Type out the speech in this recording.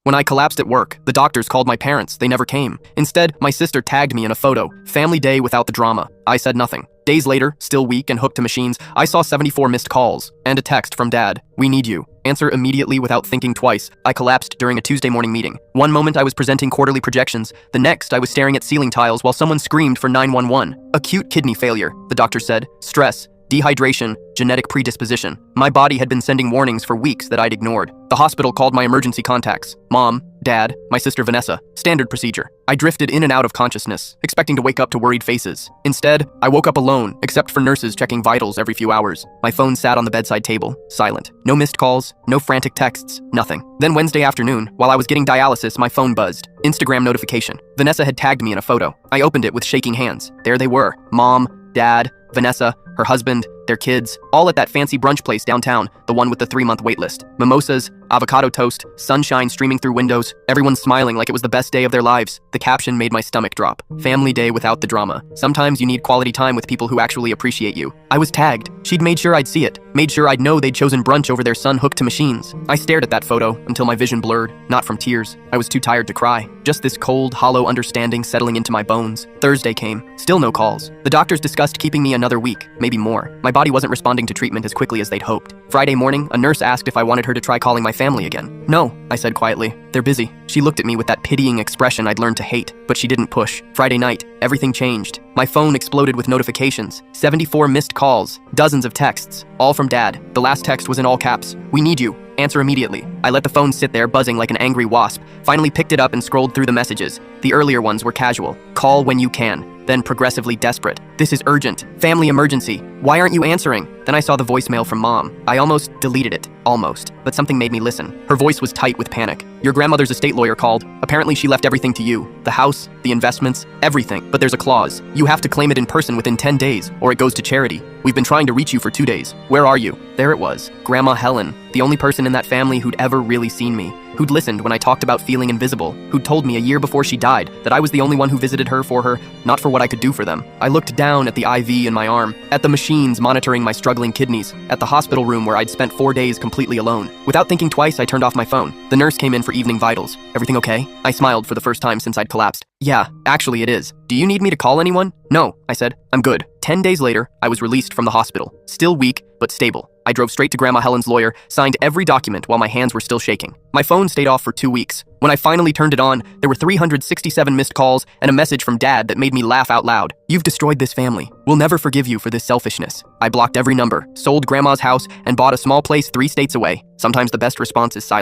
When I collapsed at work, the doctors called my parents. They never came. Instead, my sister tagged me in a photo. Family day without the drama. I said nothing. Days later, still weak and hooked to machines, I saw 74 missed calls and a text from Dad. "We need you." Answer immediately without thinking twice. I collapsed during a Tuesday morning meeting. One moment I was presenting quarterly projections. The next I was staring at ceiling tiles while someone screamed for 911. Acute kidney failure, the doctor said. Stress, dehydration, genetic predisposition. My body had been sending warnings for weeks that I'd ignored. The hospital called my emergency contacts. Mom, Dad, my sister Vanessa. Standard procedure. I drifted in and out of consciousness, expecting to wake up to worried faces. Instead, I woke up alone, except for nurses checking vitals every few hours. My phone sat on the bedside table, silent. No missed calls, no frantic texts, nothing. Then Wednesday afternoon, while I was getting dialysis, my phone buzzed. Instagram notification. Vanessa had tagged me in a photo. I opened it with shaking hands. There they were. Mom, Dad, Vanessa, her husband, their kids, all at that fancy brunch place downtown, the one with the 3-month waitlist. Mimosas, avocado toast, sunshine streaming through windows, everyone smiling like it was the best day of their lives. The caption made my stomach drop. Family day without the drama. Sometimes you need quality time with people who actually appreciate you. I was tagged. She'd made sure I'd see it. Made sure I'd know they'd chosen brunch over their son hooked to machines. I stared at that photo until my vision blurred, not from tears. I was too tired to cry. Just this cold, hollow understanding settling into my bones. Thursday came. Still no calls. The doctors discussed keeping me another week, maybe more. My body wasn't responding to treatment as quickly as they'd hoped. Friday morning, a nurse asked if I wanted her to try calling my family again. No, I said quietly. They're busy. She looked at me with that pitying expression I'd learned to hate, but she didn't push. Friday night, everything changed. My phone exploded with notifications. 74 missed calls, dozens of texts, all from Dad. The last text was in all caps. "We need you. Answer immediately." I let the phone sit there buzzing like an angry wasp, finally picked it up and scrolled through the messages. The earlier ones were casual. "Call when you can." Then progressively desperate. "This is urgent. Family emergency. Why aren't you answering?" Then I saw the voicemail from Mom. I almost deleted it. Almost. But something made me listen. Her voice was tight with panic. "Your grandmother's estate lawyer called. Apparently she left everything to you. The house, the investments, everything. But there's a clause. You have to claim it in person within 10 days, or it goes to charity. We've been trying to reach you for 2 days. Where are you?" There it was. Grandma Helen. The only person in that family who'd ever really seen me. Who'd listened when I talked about feeling invisible. Who'd told me a year before she died that I was the only one who visited her for her, not for what I could do for them. I looked down at the IV in my arm, at the machines monitoring my struggling kidneys, at the hospital room where I'd spent 4 days completely alone. Without thinking twice, I turned off my phone. The nurse came in for evening vitals. "Everything okay?" I smiled for the first time since I'd collapsed. "Yeah, actually it is. Do you need me to call anyone?" "No," I said. "I'm good." 10 days later, I was released from the hospital. Still weak, but stable. I drove straight to Grandma Helen's lawyer, signed every document while my hands were still shaking. My phone stayed off for 2 weeks. When I finally turned it on, there were 367 missed calls and a message from Dad that made me laugh out loud. "You've destroyed this family. We'll never forgive you for this selfishness." I blocked every number, sold Grandma's house, and bought a small place 3 states away. Sometimes the best response is silence.